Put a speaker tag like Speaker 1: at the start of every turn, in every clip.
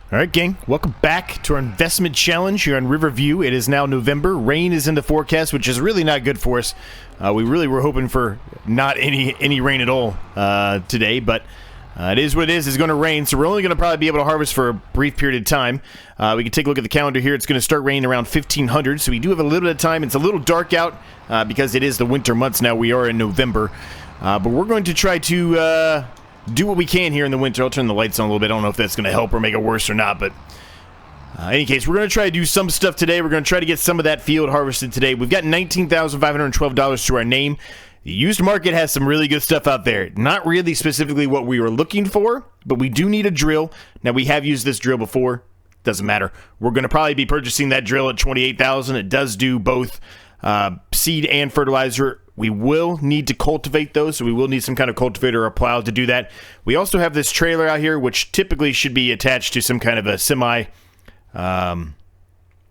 Speaker 1: All right, gang, welcome back to our investment challenge here on Riverview. It is now November. Rain is in the forecast, which is really not good for us. We really were hoping for not any rain at all today, but it is what it is. It's going to rain, so we're only going to probably be able to harvest for a brief period of time. We can take a look at the calendar here. It's going to start raining around 1500, so we do have a little bit of time. It's a little dark out because it is the winter months now. We are in November, but we're going to try to do what we can here in the winter. I'll turn the lights on a little bit. I don't know if that's going to help or make it worse or not, but in any case, we're going to try to do some stuff today. We're going to try to get some of that field harvested today. We've got $19,512 to our name. The used market has some really good stuff out there. Not really specifically what we were looking for, but we do need a drill. Now, we have used this drill before. Doesn't matter. We're going to probably be purchasing that drill at $28,000. It does do both seed and fertilizer. We will need to cultivate those, so we will need some kind of cultivator or plow to do that. We also have this trailer out here, which typically should be attached to some kind of a semi or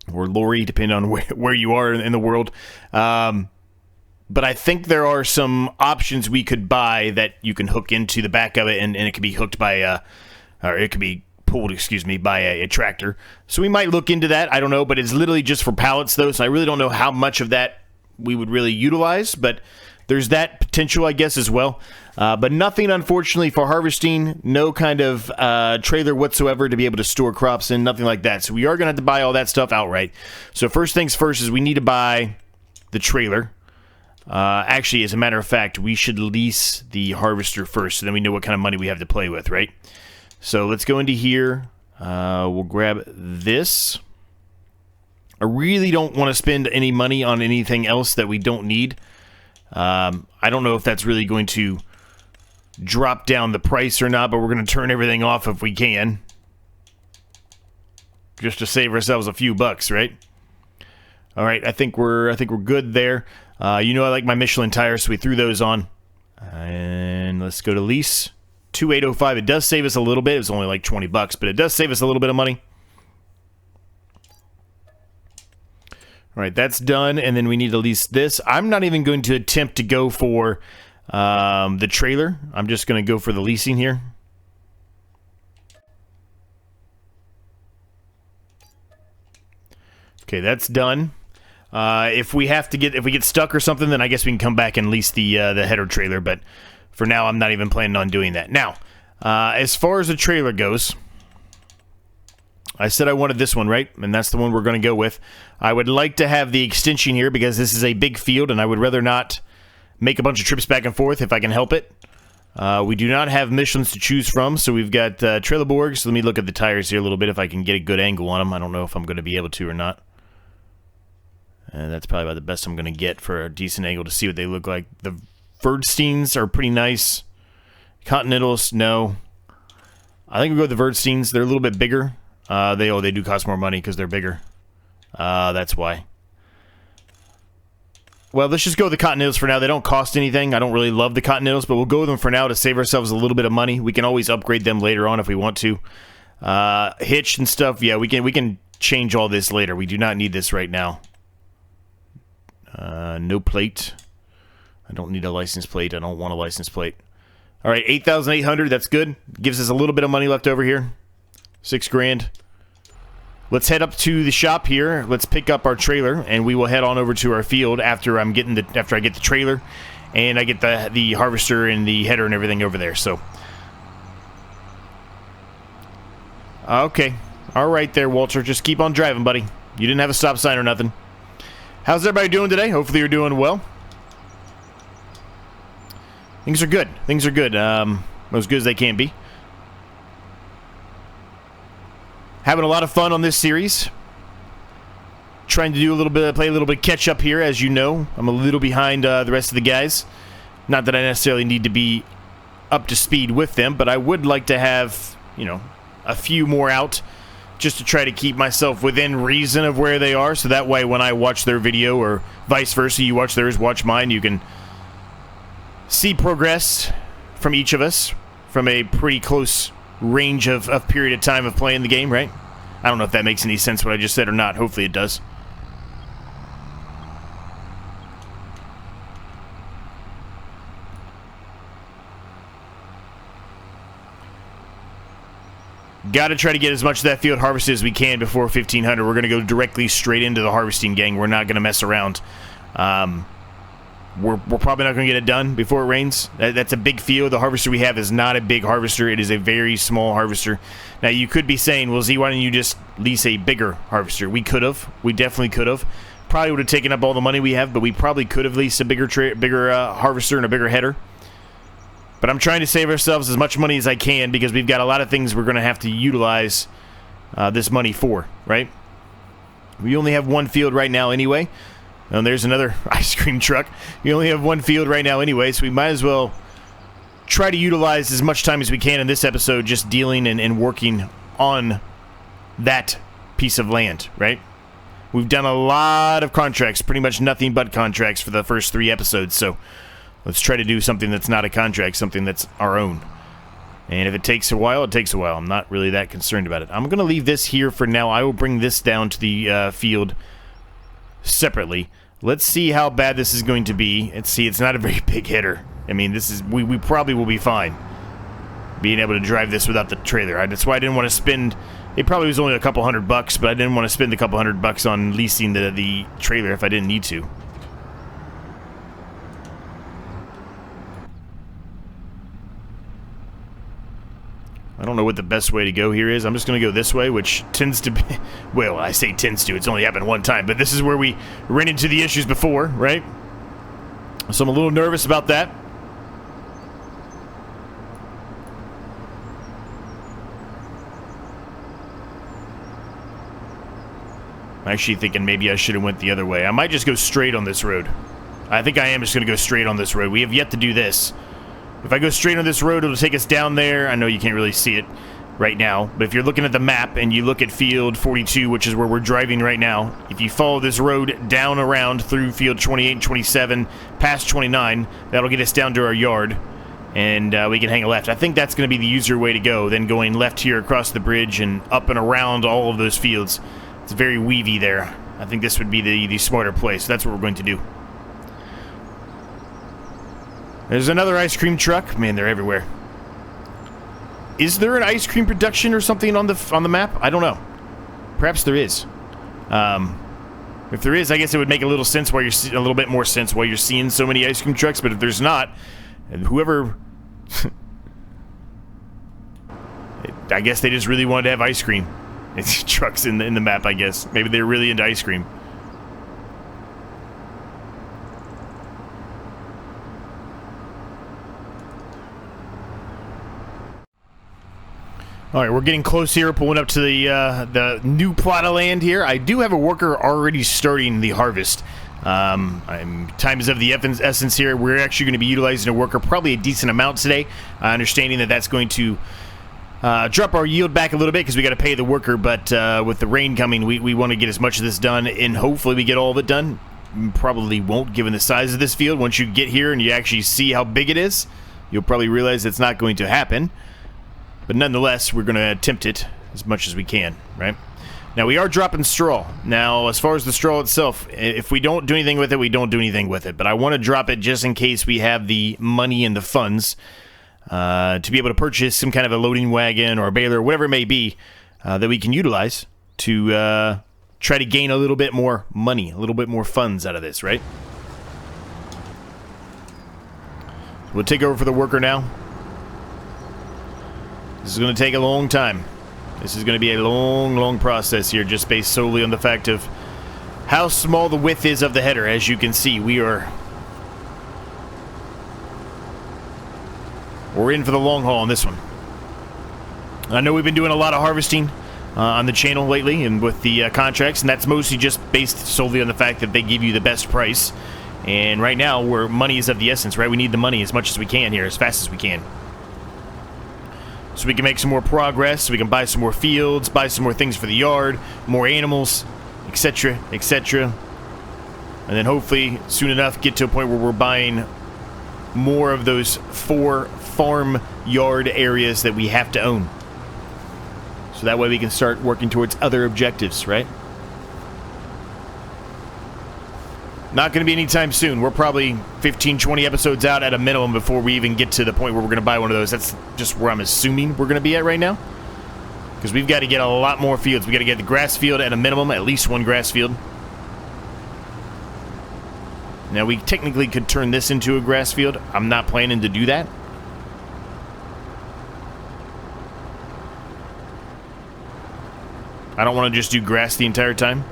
Speaker 1: lorry, depending on where you are in the world. But I think there are some options we could buy that you can hook into the back of it, and it could be hooked by or it could be pulled, by a tractor. So we might look into that. I don't know, but it's literally just for pallets, though, so I really don't know how much of that we would really utilize, but there's that potential, I guess, as well. But nothing, unfortunately, for harvesting. No kind of trailer whatsoever to be able to store crops in, nothing like that. So we are going to have to buy all that stuff outright. So first things first is we need to buy the trailer. Actually, as a matter of fact, we should lease the harvester first, so then we know what kind of money we have to play with, right? So let's go into here. We'll grab this. I really don't want to spend any money on anything else that we don't need. I don't know if that's really going to drop down the price or not, but we're going to turn everything off if we can, just to save ourselves a few bucks, right? All right, I think we're good there. You know I like my Michelin tires, so we threw those on. And let's go to lease. 2805. It does save us a little bit. It was only like 20 bucks, but it does save us a little bit of money. All right, that's done, and then we need to lease this. I'm not even going to attempt to go for the trailer. I'm just going to go for the leasing here. Okay, that's done. If we get stuck or something, then I guess we can come back and lease the header trailer. But for now, I'm not even planning on doing that. Now, as far as the trailer goes, I said I wanted this one, right? And that's the one we're going to go with. I would like to have the extension here because this is a big field, and I would rather not make a bunch of trips back and forth if I can help it. We do not have Michelins to choose from, so we've got Trelleborgs. Let me look at the tires here a little bit if I can get a good angle on them. I don't know if I'm going to be able to or not. And that's probably about the best I'm going to get for a decent angle to see what they look like. The Verdsteins are pretty nice. Continentals, no. I think we'll go with the Verdsteins. They're a little bit bigger. They do cost more money because they're bigger. That's why. Well, let's just go with the Continentals for now. They don't cost anything. I don't really love the Continentals, but we'll go with them for now to save ourselves a little bit of money. We can always upgrade them later on if we want to. Hitch and stuff, yeah, we can change all this later. We do not need this right now. No plate. I don't need a license plate. I don't want a license plate. All right, 8,800. That's good. Gives us a little bit of money left over here. $6,000. Let's head up to the shop here. Let's pick up our trailer, and we will head on over to our field after I get the trailer, and I get the harvester and the header and everything over there. So, okay, all right there, Walter. Just keep on driving, buddy. You didn't have a stop sign or nothing. How's everybody doing today? Hopefully you're doing well. Things are good. Things are good. As good as they can be. Having a lot of fun on this series. Trying to do play a little bit catch up here, as you know. I'm a little behind the rest of the guys. Not that I necessarily need to be up to speed with them, but I would like to have, a few more out just to try to keep myself within reason of where they are, so that way when I watch their video, or vice versa, you watch theirs, watch mine, you can see progress from each of us from a pretty close range of period of time of playing the game, right? I don't know if that makes any sense what I just said or not. Hopefully it does. Got to try to get as much of that field harvested as we can before 1500. We're going to go directly straight into the harvesting, gang. We're not going to mess around. We're probably not going to get it done before it rains. That's a big field. The harvester we have is not a big harvester. It is a very small harvester. Now, you could be saying, well, Z, why don't you just lease a bigger harvester? We could have. We definitely could have. Probably would have taken up all the money we have, but we probably could have leased a bigger harvester and a bigger header. But I'm trying to save ourselves as much money as I can because we've got a lot of things we're going to have to utilize this money for, right? We only have one field right now anyway. And there's another ice cream truck. We only have one field right now anyway, so we might as well try to utilize as much time as we can in this episode just dealing and working on that piece of land, right? We've done a lot of contracts, pretty much nothing but contracts for the first 3 episodes, so let's try to do something that's not a contract, something that's our own. And if it takes a while, it takes a while. I'm not really that concerned about it. I'm going to leave this here for now. I will bring this down to the field separately. Let's see how bad this is going to be. And see, it's not a very big hitter. I mean, this is we probably will be fine being able to drive this without the trailer. That's why I didn't want to spend... It probably was only a couple $100, but I didn't want to spend a couple $100 on leasing the trailer if I didn't need to. I don't know what the best way to go here is. I'm just going to go this way, which tends to be... Well, I say tends to. It's only happened one time. But this is where we ran into the issues before, right? So I'm a little nervous about that. I'm actually thinking maybe I should have went the other way. I might just go straight on this road. I think I am just going to go straight on this road. We have yet to do this. If I go straight on this road, it'll take us down there. I know you can't really see it right now, but if you're looking at the map and you look at field 42, which is where we're driving right now, if you follow this road down around through field 28 and 27, past 29, that'll get us down to our yard, and we can hang a left. I think that's going to be the easier way to go than going left here across the bridge and up and around all of those fields. It's very weavy there. I think this would be the smarter place. So that's what we're going to do. There's another ice cream truck. Man, they're everywhere. Is there an ice cream production or something on the map? I don't know. Perhaps there is. If there is, I guess it would make a little sense while you're a little bit more sense while you're seeing so many ice cream trucks. But if there's not, whoever, I guess they just really wanted to have ice cream. It's trucks in the map, I guess. Maybe they're really into ice cream. All right, we're getting close here, pulling up to the new plot of land here. I do have a worker already starting the harvest. Time is of the essence here. We're actually going to be utilizing a worker probably a decent amount today, understanding that that's going to drop our yield back a little bit because we got to pay the worker. But with the rain coming, we want to get as much of this done, and hopefully we get all of it done. Probably won't, given the size of this field. Once you get here and you actually see how big it is, you'll probably realize it's not going to happen. But nonetheless, we're going to attempt it as much as we can, right? Now, we are dropping straw. Now, as far as the straw itself, if we don't do anything with it, we don't do anything with it. But I want to drop it just in case we have the money and the funds to be able to purchase some kind of a loading wagon or a baler, or whatever it may be, that we can utilize to try to gain a little bit more money, a little bit more funds out of this, right? We'll take over for the worker now. This is going to take a long time. This is going to be a long, long process here, just based solely on the fact of how small the width is of the header. As you can see, we're in for the long haul on this one. I know we've been doing a lot of harvesting on the channel lately and with the contracts, and that's mostly just based solely on the fact that they give you the best price. And right now, where money is of the essence, right? We need the money as much as we can here, as fast as we can. So we can make some more progress, so we can buy some more fields, buy some more things for the yard, more animals, etc., etc. And then hopefully, soon enough, get to a point where we're buying more of those 4 farm yard areas that we have to own. So that way we can start working towards other objectives, right? Not going to be anytime soon. We're probably 15, 20 episodes out at a minimum before we even get to the point where we're going to buy one of those. That's just where I'm assuming we're going to be at right now. because we've got to get a lot more fields. We got to get the grass field at a minimum, at least one grass field. Now, we technically could turn this into a grass field. I'm not planning to do that. I don't want to just do grass the entire time.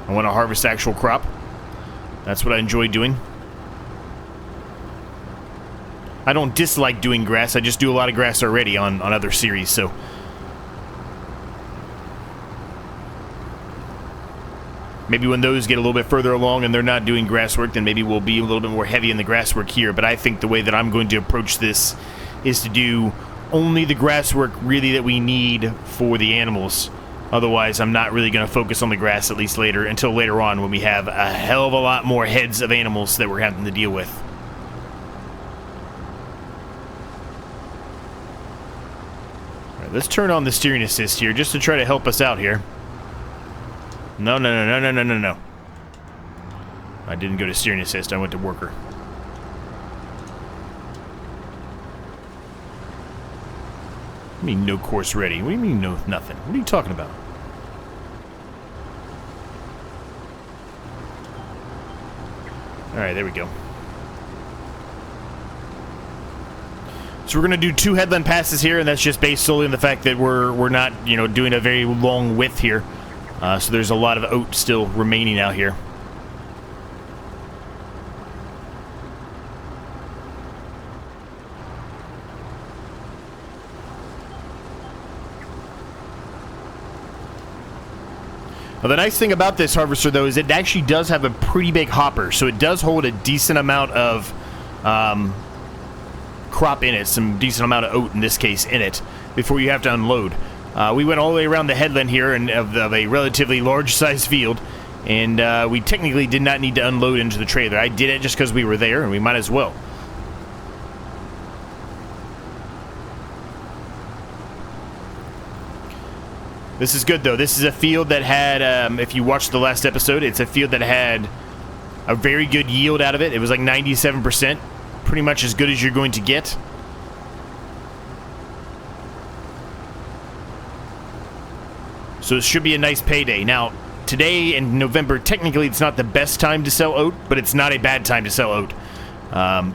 Speaker 1: I want to harvest actual crop. That's what I enjoy doing. I don't dislike doing grass. I just do a lot of grass already on other series, so... Maybe when those get a little bit further along and they're not doing grass work, then maybe we'll be a little bit more heavy in the grass work here. But I think the way that I'm going to approach this is to do only the grass work really that we need for the animals. Otherwise, I'm not really going to focus on the grass, at least until later on when we have a hell of a lot more heads of animals that we're having to deal with. All right, let's turn on the steering assist here just to try to help us out here. No. I didn't go to steering assist. I went to worker. What do you mean no course ready? What do you mean no nothing? What are you talking about? Alright, there we go. So we're going to do 2 headland passes here, and that's just based solely on the fact that we're not, doing a very long width here. So there's a lot of oat still remaining out here. Well, the nice thing about this harvester, though, is it actually does have a pretty big hopper, so it does hold a decent amount of crop in it, some decent amount of oat in this case in it, before you have to unload. We went all the way around the headland here of a relatively large-sized field, and we technically did not need to unload into the trailer. I did it just because we were there, and we might as well. This is good, though. This is a field that had, if you watched the last episode, it's a field that had a very good yield out of it. It was like 97%, pretty much as good as you're going to get. So it should be a nice payday. Now, today in November, technically it's not the best time to sell oat, but it's not a bad time to sell oat.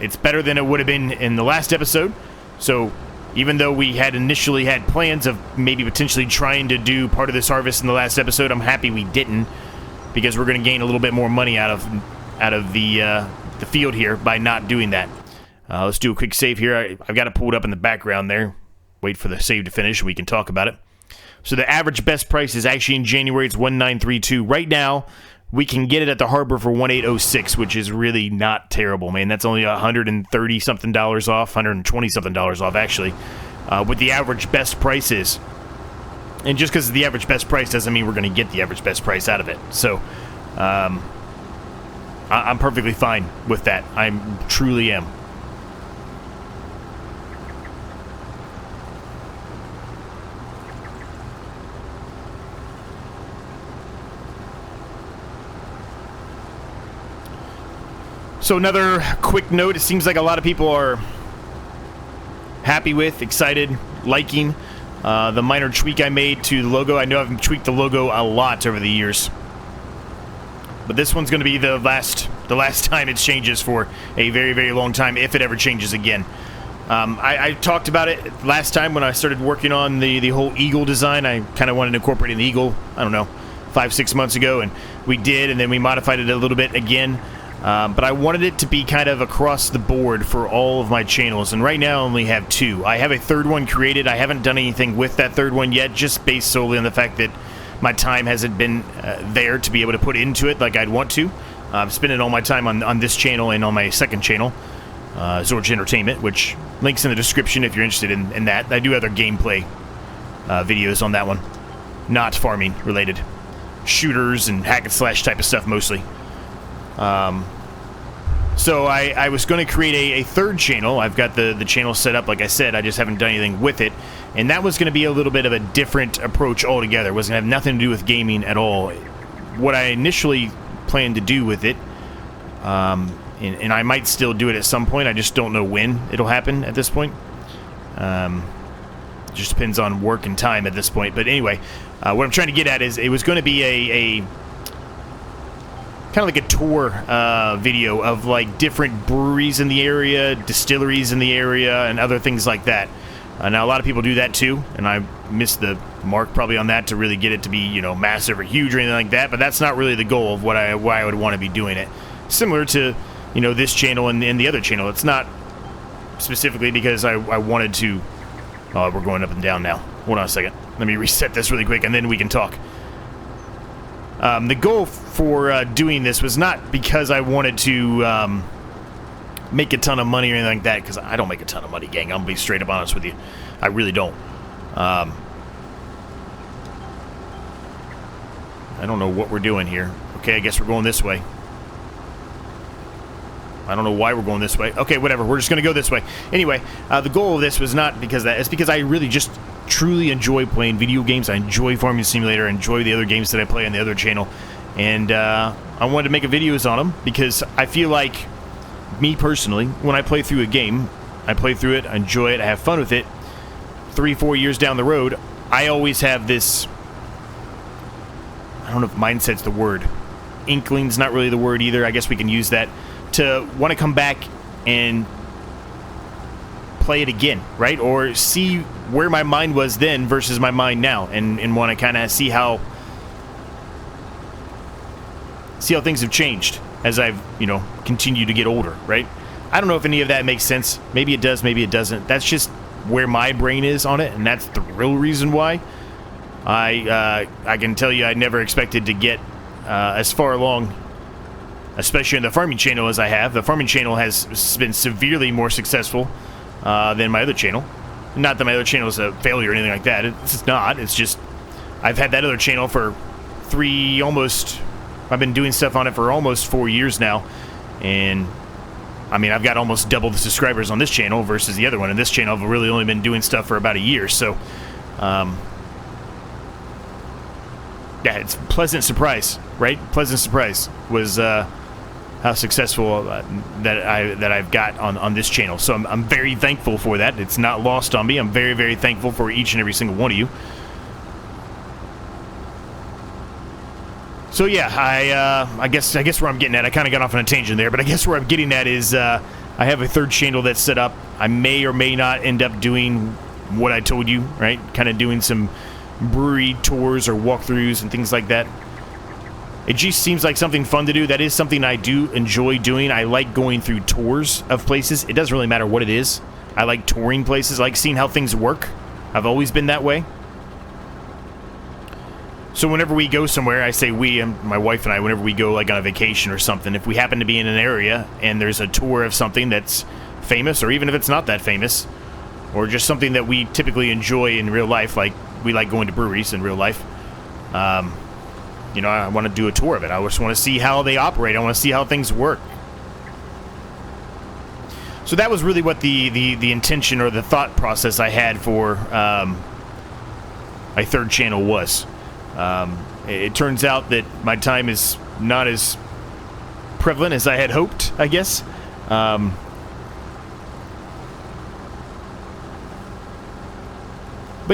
Speaker 1: It's better than it would have been in the last episode. So even though we had initially had plans of maybe potentially trying to do part of this harvest in the last episode, I'm happy we didn't, because we're going to gain a little bit more money out of the field here by not doing that. Let's do a quick save here. I've got it pulled up in the background there. Wait for the save to finish and we can talk about it. So the average best price is actually in January, it's 1932. Right now, we can get it at the harbor for 1806, which is really not terrible, man. That's only $130-something off, $120-something off, actually, what the average best price is. And just because the average best price doesn't mean we're going to get the average best price out of it. So, I'm perfectly fine with that. I truly am. So another quick note, it seems like a lot of people are happy with, excited, liking the minor tweak I made to the logo. I know I've tweaked the logo a lot over the years, but this one's going to be the last time it changes for a very, very long time, if it ever changes again. I talked about it last time when I started working on the whole eagle design. I kind of wanted to incorporate an eagle, I don't know, 5-6 months ago, and we did, and then we modified it a little bit again. But I wanted it to be kind of across the board for all of my channels, and right now I only have 2. I have a third one created. I haven't done anything with that third one yet, just based solely on the fact that my time hasn't been there to be able to put into it like I'd want to. I'm spending all my time on this channel and on my second channel, Zorch Entertainment, which links in the description if you're interested in that. I do other gameplay videos on that one, not farming related. Shooters and hack and slash type of stuff mostly. So I was going to create a third channel. I've got the channel set up, like I said. I just haven't done anything with it. And that was going to be a little bit of a different approach altogether. It wasn't going to have nothing to do with gaming at all. What I initially planned to do with it, and I might still do it at some point. I just don't know when it'll happen at this point. It just depends on work and time at this point. But anyway, what I'm trying to get at is it was going to be a kind of like a tour video of like different breweries in the area, distilleries in the area, and other things like that. Now, a lot of people do that too, and I missed the mark probably on that to really get it to be, you know, massive or huge or anything like that, but that's not really the goal of why I would want to be doing it. Similar to, you know, this channel and the other channel. It's not specifically because I wanted to... Oh, we're going up and down now. Hold on a second. Let me reset this really quick, and then we can talk. The goal for doing this was not because I wanted to... make a ton of money or anything like that, because I don't make a ton of money, gang. I'm gonna be straight up honest with you. I really don't. I don't know what we're doing here. Okay, I guess we're going this way. I don't know why we're going this way. Okay, whatever. We're just gonna go this way. Anyway, the goal of this was not because of that. It's because I really just truly enjoy playing video games. I enjoy Farming Simulator. I enjoy the other games that I play on the other channel. And I wanted to make videos on them because I feel like, me personally, when I play through a game, I play through it, I enjoy it, I have fun with it. 3-4 years down the road, I always have this, I don't know if mindset's the word. Inkling's not really the word either. I guess we can use that. To want to come back and play it again, right? Or see where my mind was then versus my mind now, and want to kind of see how things have changed as I've, you know, continued to get older, right? I don't know if any of that makes sense. Maybe it does, maybe it doesn't. That's just where my brain is on it, and that's the real reason why. I can tell you I never expected to get as far along, especially in the farming channel, as I have. The farming channel has been severely more successful than my other channel. Not that my other channel is a failure or anything like that. It's not. It's just I've had that other channel for I've been doing stuff on it for almost 4 years now, and I mean, I've got almost double the subscribers on this channel versus the other one. And this channel, I've really only been doing stuff for about a year, so yeah, it's a pleasant surprise, right? Pleasant surprise was how successful that I've got on this channel. So I'm very thankful for that. It's not lost on me. I'm very, very thankful for each and every single one of you. So yeah, I guess where I'm getting at, I kind of got off on a tangent there, but I guess where I'm getting at is I have a third channel that's set up. I may or may not end up doing what I told you, right? Kind of doing some brewery tours or walkthroughs and things like that. It just seems like something fun to do. That is something I do enjoy doing. I like going through tours of places. It doesn't really matter what it is. I like touring places. I like seeing how things work. I've always been that way. So whenever we go somewhere, I say we, and my wife and I, whenever we go like on a vacation or something, if we happen to be in an area and there's a tour of something that's famous, or even if it's not that famous, or just something that we typically enjoy in real life, like we like going to breweries in real life, you know, I want to do a tour of it. I just want to see how they operate. I want to see how things work. So that was really what the intention or the thought process I had for my third channel was. It turns out that my time is not as prevalent as I had hoped, I guess. But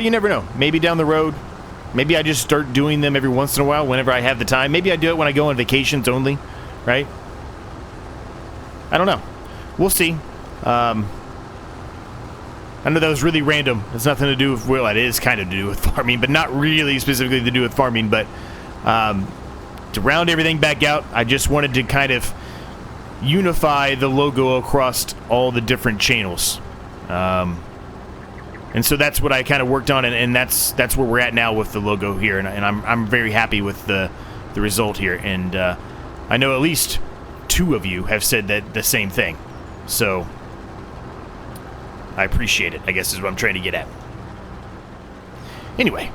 Speaker 1: you never know. Maybe down the road, maybe I just start doing them every once in a while whenever I have the time. Maybe I do it when I go on vacations only, right? I don't know. We'll see. I know that was really random. It's nothing to do with, well, it is kind of to do with farming, but not really specifically to do with farming. But to round everything back out, I just wanted to kind of unify the logo across all the different channels. And so that's what I kind of worked on, and that's where we're at now with the logo here. And I'm very happy with the result here. And I know at least 2 of you have said that the same thing. So I appreciate it, I guess is what I'm trying to get at. Anyway,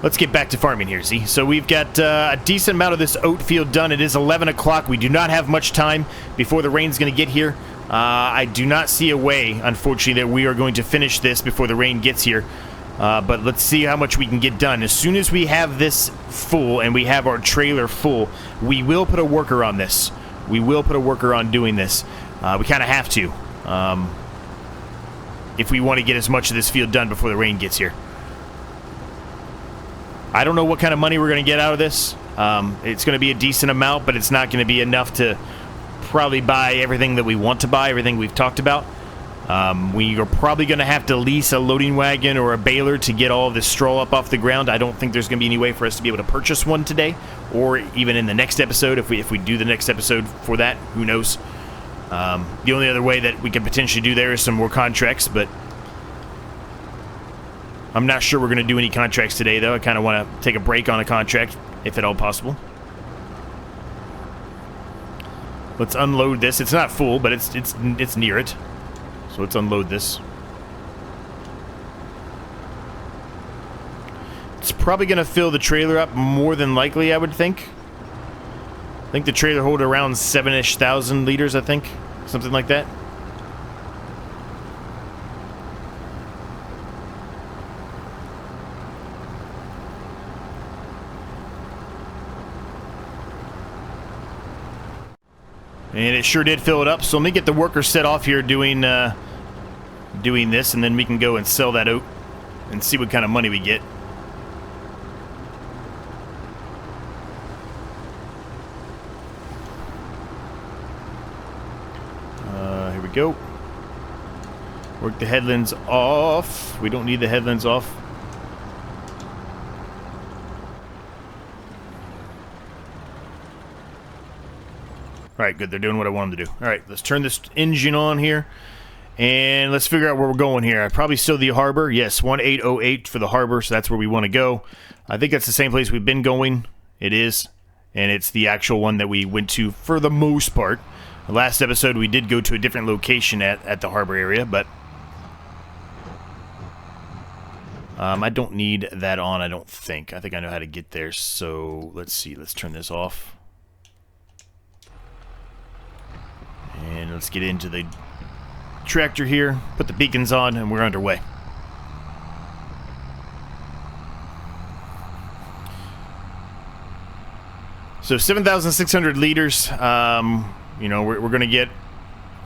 Speaker 1: let's get back to farming here, see? So we've got a decent amount of this oat field done. It is 11 o'clock. We do not have much time before the rain's going to get here. I do not see a way, unfortunately, that we are going to finish this before the rain gets here. But let's see how much we can get done. As soon as we have this full and we have our trailer full, we will put a worker on this. We will put a worker on doing this. We kind of have to. if we want to get as much of this field done before the rain gets here. I don't know what kind of money we're going to get out of this. It's going to be a decent amount, but it's not going to be enough to probably buy everything that we want to buy, everything we've talked about. We are probably going to have to lease a loading wagon or a baler to get all of this straw up off the ground. I don't think there's going to be any way for us to be able to purchase one today, or even in the next episode. If we do the next episode for that, who knows? The only other way that we could potentially do there is some more contracts, but I'm not sure we're going to do any contracts today, though. I kind of want to take a break on a contract, if at all possible. Let's unload this. It's not full, but it's near it. So let's unload this. It's probably going to fill the trailer up more than likely, I would think. I think the trailer holds around 7-ish thousand liters, I think. Something like that. And it sure did fill it up. So let me get the workers set off here doing this, and then we can go and sell that oat and see what kind of money we get. Here we go. Work the headlands off. We don't need the headlands off. Alright, good. They're doing what I want them to do. Alright, let's turn this engine on here. And let's figure out where we're going here. Probably still the harbor. Yes, 1808 for the harbor, so that's where we want to go. I think that's the same place we've been going. It is. And it's the actual one that we went to for the most part. The last episode, we did go to a different location at the harbor area, but I don't need that on, I don't think. I think I know how to get there, so let's see. Let's turn this off. And let's get into the tractor here, put the beacons on, and we're underway. So 7,600 liters. You know, we're going to get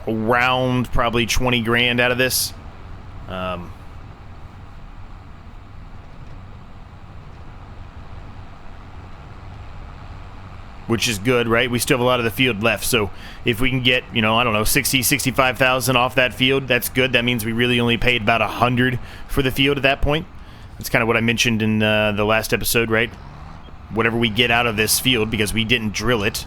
Speaker 1: around probably 20 grand out of this. Which is good, right? We still have a lot of the field left, so if we can get, you know, I don't know, 60, 65,000 off that field, that's good. That means we really only paid about 100 for the field at that point. That's kind of what I mentioned in the last episode, right? Whatever we get out of this field, because we didn't drill it,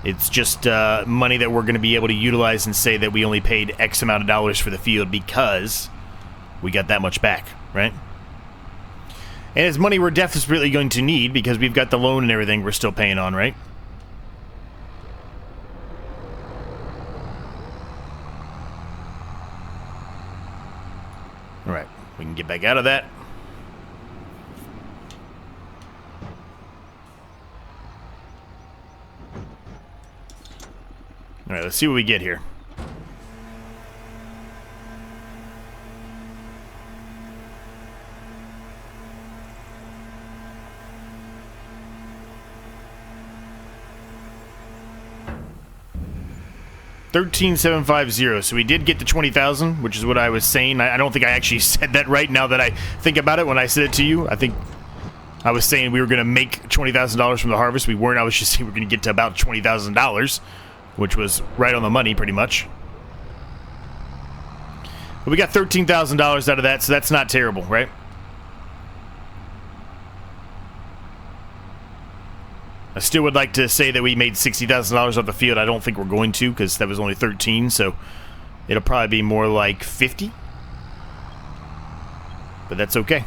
Speaker 1: it's just money that we're going to be able to utilize and say that we only paid X amount of dollars for the field because we got that much back, right? And it's money we're definitely going to need because we've got the loan and everything we're still paying on, right? Alright, we can get back out of that. Alright, let's see what we get here. $13,750. So we did get to 20,000, which is what I was saying. I don't think I actually said that right now that I think about it when I said it to you. I think I was saying we were going to make $20,000 from the harvest. We weren't. I was just saying we're going to get to about $20,000, which was right on the money pretty much. But we got $13,000 out of that, so that's not terrible, right? I still would like to say that we made $60,000 off the field. I don't think we're going to because that was only 13, so it'll probably be more like 50. But that's okay.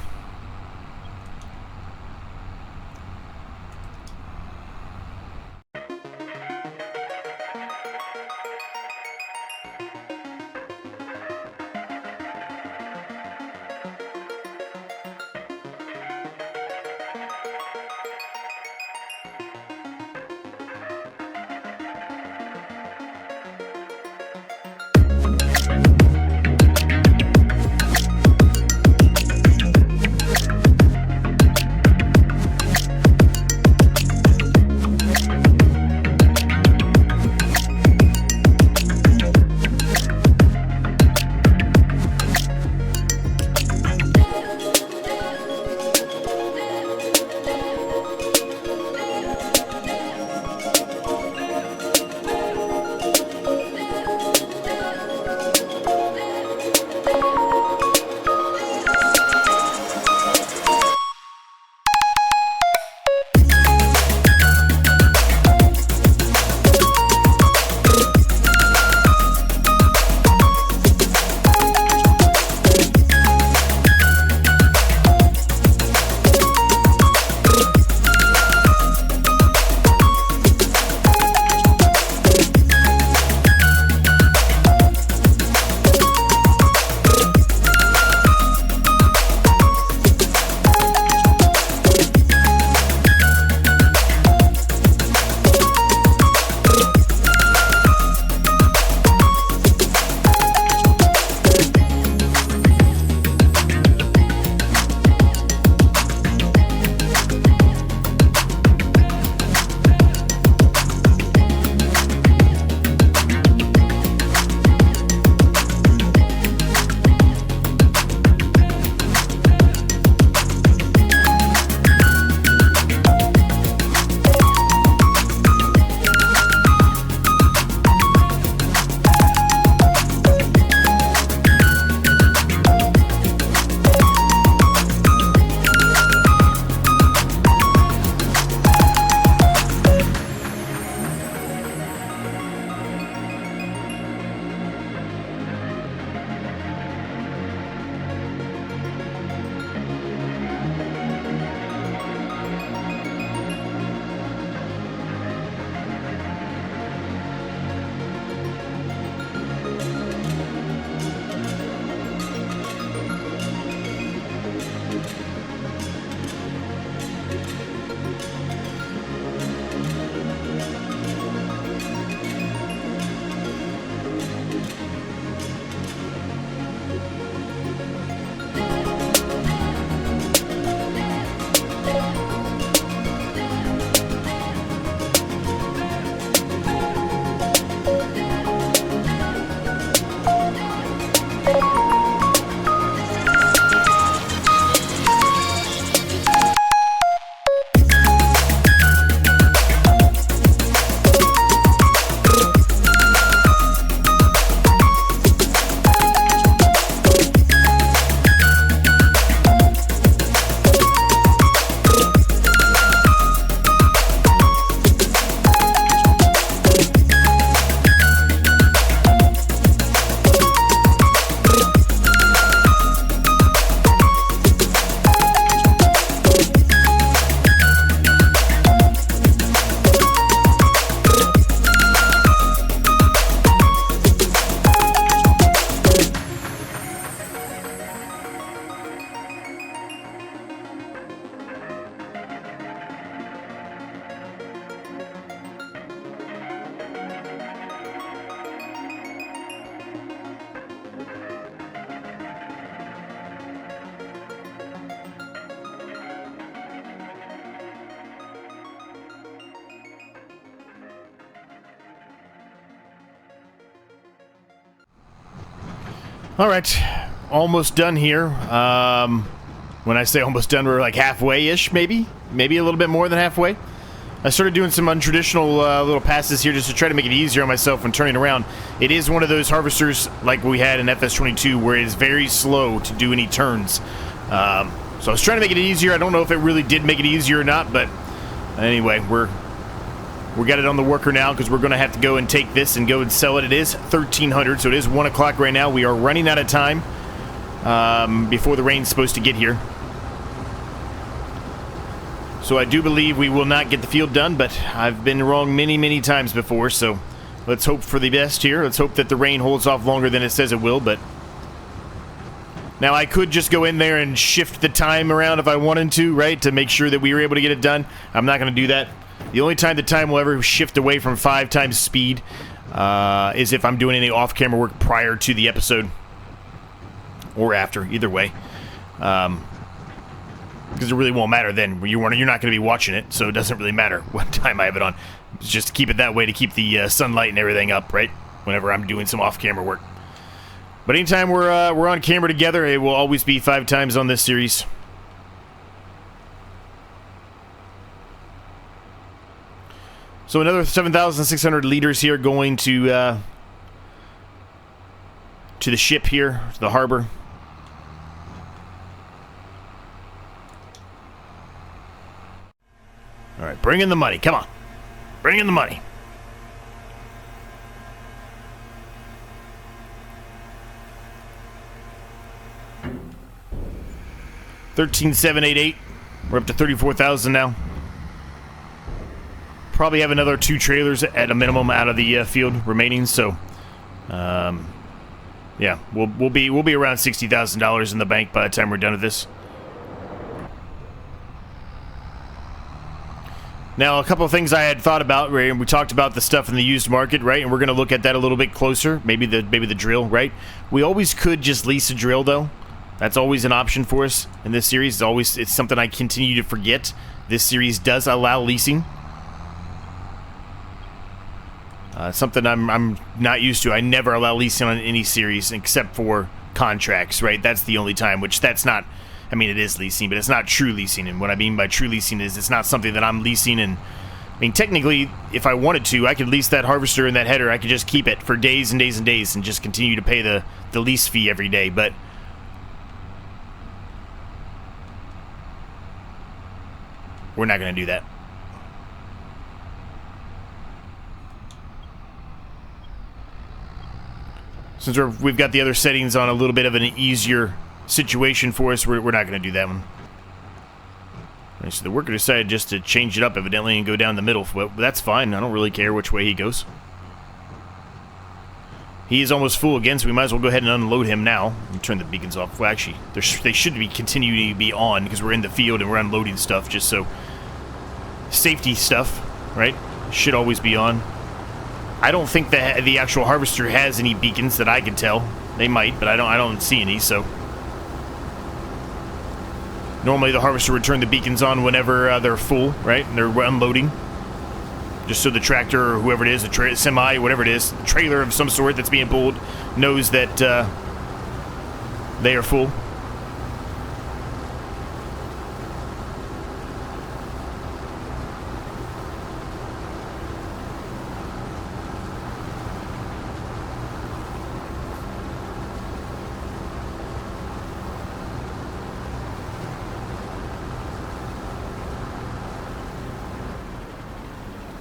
Speaker 1: All right, almost done here. When I say almost done, we're like halfway-ish, maybe a little bit more than halfway. I started doing some untraditional little passes here just to try to make it easier on myself when turning around. It is one of those harvesters like we had in FS22 where it is very slow to do any turns. So I was trying to make it easier. I don't know if it really did make it easier or not, but anyway, we got it on the worker now because we're going to have to go and take this and go and sell it. It is 1300, so it is 1 o'clock right now. We are running out of time before the rain's supposed to get here. So I do believe we will not get the field done, but I've been wrong many, many times before, so let's hope for the best here. Let's hope that the rain holds off longer than it says it will, but now I could just go in there and shift the time around if I wanted to, right, to make sure that we were able to get it done. I'm not going to do that. The only time the time will ever shift away from 5 times speed is if I'm doing any off-camera work prior to the episode or after, either way. Because it really won't matter then. You're not going to be watching it, so it doesn't really matter what time I have it on. It's just to keep it that way to keep the sunlight and everything up, right? Whenever I'm doing some off-camera work. But anytime we're on camera together, it will always be 5 times on this series. So another 7,600 liters here going to the ship here, to the harbor. All right, bring in the money. Come on. Bring in the money. $13,788. We're up to 34,000 now. Probably have another 2 trailers at a minimum out of the field remaining. So, yeah, we'll be around $60,000 in the bank by the time we're done with this. Now, a couple of things I had thought about, right? We talked about the stuff in the used market, right? And we're going to look at that a little bit closer. Maybe the drill, right? We always could just lease a drill, though. That's always an option for us in this series. It's something I continue to forget. This series does allow leasing. Something I'm not used to. I never allow leasing on any series except for contracts, right? That's the only time, which that's not... I mean, it is leasing, but it's not true leasing. And what I mean by true leasing is it's not something that I'm leasing. And I mean, technically, if I wanted to, I could lease that harvester and that header. I could just keep it for days and days and days and just continue to pay the lease fee every day. But we're not going to do that. Since we've got the other settings on a little bit of an easier situation for us, we're not going to do that one. Right, so the worker decided just to change it up evidently and go down the middle. Well, that's fine. I don't really care which way he goes. He is almost full again, so we might as well go ahead and unload him now and turn the beacons off. Well, actually, they should be continuing to be on because we're in the field and we're unloading stuff, just so safety stuff, right? Should always be on. I don't think that the actual harvester has any beacons that I can tell. They might, but I don't see any, so normally the harvester would turn the beacons on whenever they're full, right? And they're unloading. Just so the tractor or whoever it is, a semi, whatever it is, a trailer of some sort that's being pulled, knows that They are full.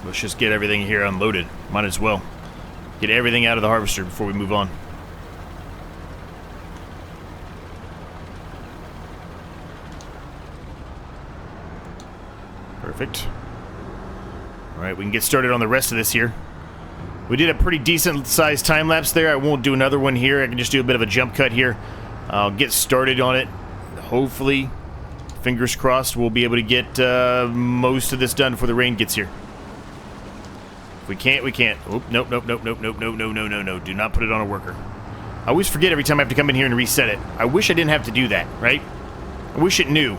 Speaker 1: Let's just get everything here unloaded. Might as well. Get everything out of the harvester before we move on. Perfect. Alright, we can get started on the rest of this here. We did a pretty decent sized time lapse there. I won't do another one here. I can just do a bit of a jump cut here. I'll get started on it. Hopefully, fingers crossed, we'll be able to get most of this done before the rain gets here. We can't, we can't. Oh, nope. Do not put it on a worker. I always forget every time I have to come in here and reset it. I wish I didn't have to do that, right? I wish it knew.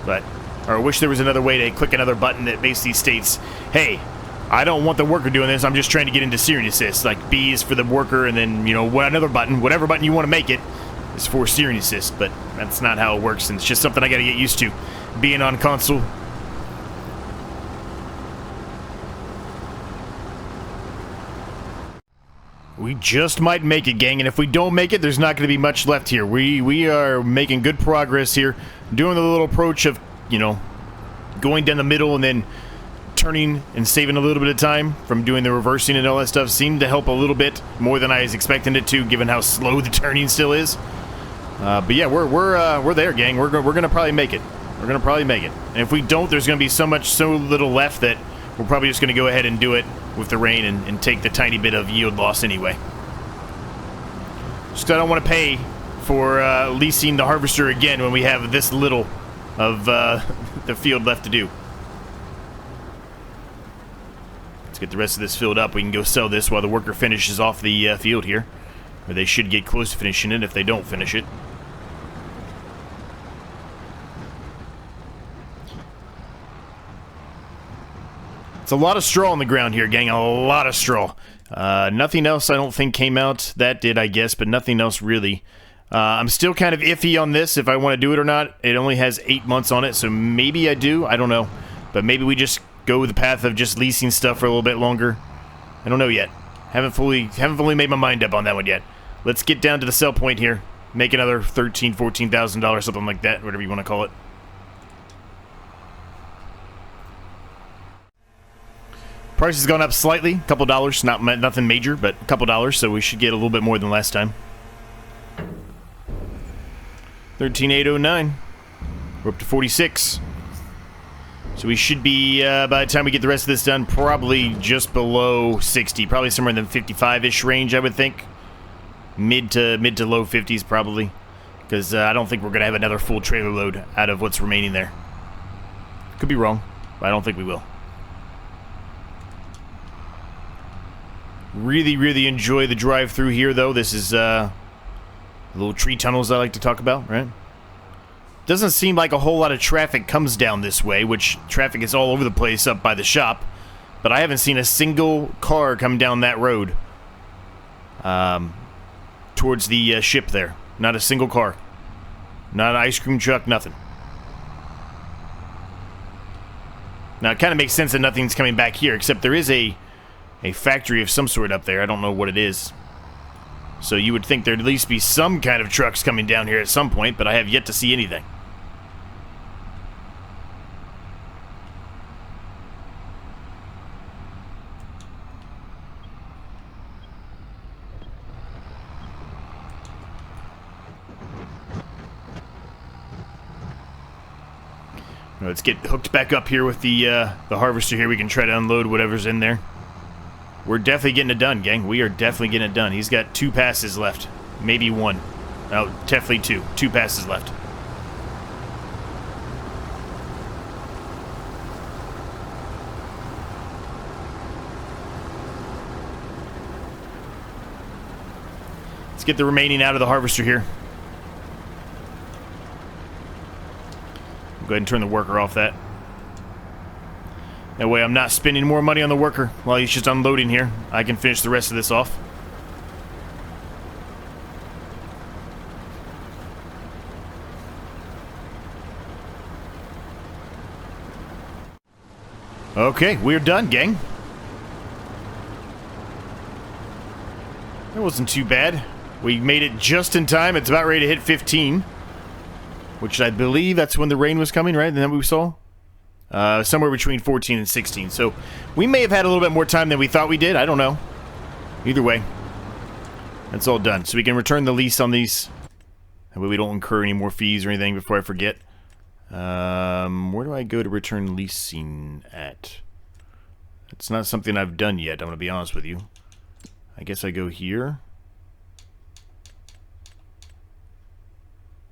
Speaker 1: Or I wish there was another way to click another button that basically states, hey, I don't want the worker doing this, I'm just trying to get into steering assist. Like, B is for the worker, and then, you know, another button, whatever button you want to make it, is for steering assist. But that's not how it works, and it's just something I gotta get used to, being on console. We just might make it, gang, and if we don't make it, there's not going to be much left here. We are making good progress here, doing the little approach of, you know, going down the middle and then turning and saving a little bit of time from doing the reversing and all that stuff. Seemed to help a little bit more than I was expecting it to, given how slow the turning still is. But yeah, we're there, gang. We're gonna probably make it. We're gonna probably make it. And if we don't, there's gonna be so little left that we're probably just gonna go ahead and do it with the rain and take the tiny bit of yield loss anyway. Just 'cause I don't want to pay for leasing the harvester again when we have this little of the field left to do. Let's get the rest of this filled up. We can go sell this while the worker finishes off the field here. Or they should get close to finishing it if they don't finish it. It's a lot of straw on the ground here, gang. A lot of straw. Nothing else I don't think came out. That did, I guess, but nothing else really. I'm still kind of iffy on this if I want to do it or not. It only has 8 months on it, so maybe I do. I don't know. But maybe we just go with the path of just leasing stuff for a little bit longer. I don't know yet. Haven't fully made my mind up on that one yet. Let's get down to the sell point here. Make another $13,000, $14,000, something like that, whatever you want to call it. Price has gone up slightly, a couple dollars, nothing major, but a couple dollars, so we should get a little bit more than last time. 13,809. We're up to 46. So we should be, by the time we get the rest of this done, probably just below 60. Probably somewhere in the 55-ish range, I would think. Mid to low 50s, probably. Because I don't think we're going to have another full trailer load out of what's remaining there. Could be wrong, but I don't think we will. Really, really enjoy the drive through here, though. This is the little tree tunnels I like to talk about, right? Doesn't seem like a whole lot of traffic comes down this way, which traffic is all over the place up by the shop. But I haven't seen a single car come down that road towards the ship there. Not a single car. Not an ice cream truck, nothing. Now, it kind of makes sense that nothing's coming back here, except there is a factory of some sort up there. I don't know what it is. So you would think there'd at least be some kind of trucks coming down here at some point, but I have yet to see anything. Let's get hooked back up here with the harvester here. We can try to unload whatever's in there. We're definitely getting it done, gang. We are definitely getting it done. He's got 2 passes left. Maybe 1. Oh, definitely 2. 2 passes left. Let's get the remaining out of the harvester here. Go ahead and turn the worker off that. That way I'm not spending more money on the worker while he's just unloading here. I can finish the rest of this off. Okay, we're done, gang. That wasn't too bad. We made it just in time. It's about ready to hit 15. Which I believe that's when the rain was coming, right? Isn't that what we saw? Somewhere between 14 and 16. So we may have had a little bit more time than we thought we did. I don't know. Either way, that's all done. So we can return the lease on these. That way we don't incur any more fees or anything before I forget. Where do I go to return leasing at? It's not something I've done yet, I'm going to be honest with you. I guess I go here.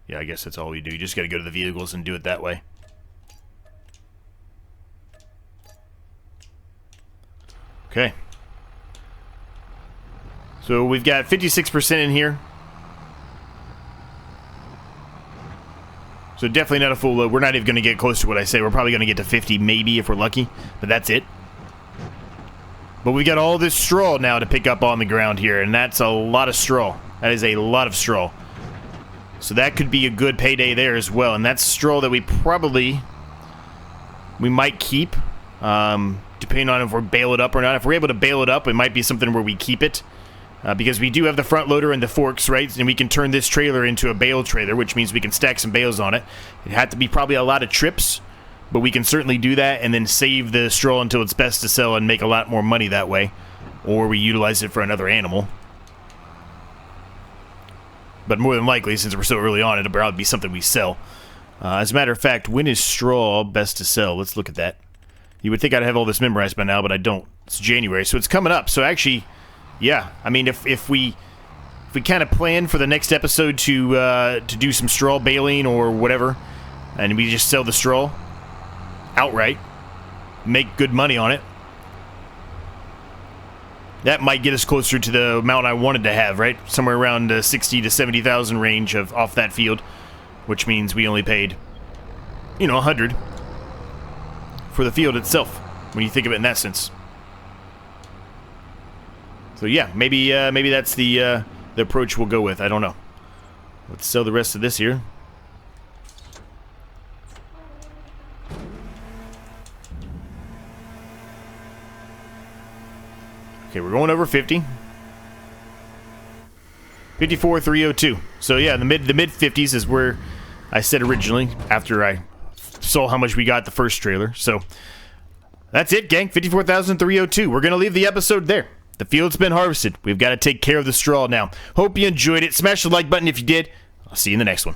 Speaker 1: Yeah, I guess that's all you do. You just got to go to the vehicles and do it that way. Okay. So we've got 56% in here. So definitely not a full load. We're not even going to get close to what I say. We're probably going to get to 50 maybe if we're lucky. But that's it. But we got all this straw now to pick up on the ground here. And that's a lot of straw. That is a lot of straw. So that could be a good payday there as well. And that's straw that we might keep. Depending on if we're bail it up or not. If we're able to bail it up, it might be something where we keep it. Because we do have the front loader and the forks, right? And we can turn this trailer into a bale trailer, which means we can stack some bales on it. It had to be probably a lot of trips, but we can certainly do that and then save the straw until it's best to sell and make a lot more money that way. Or we utilize it for another animal. But more than likely, since we're so early on, it'll probably be something we sell. As a matter of fact, when is straw best to sell? Let's look at that. You would think I'd have all this memorized by now, but I don't. It's January, so it's coming up. So actually, yeah. I mean, if we kind of plan for the next episode to do some straw baling or whatever, and we just sell the straw outright, make good money on it, that might get us closer to the amount I wanted to have, right? Somewhere around 60 to 70,000 range off that field, which means we only paid, 100 for the field itself, when you think of it in that sense. So yeah, maybe that's the approach we'll go with. I don't know. Let's sell the rest of this here. Okay, we're going over 50. 54,302. So yeah, the mid 50s is where I said originally after I saw how much we got the first trailer. So that's it, gang. 54,302. We're going to leave the episode there. The field's been harvested. We've got to take care of the straw now. Hope you enjoyed it. Smash the like button if you did. I'll see you in the next one.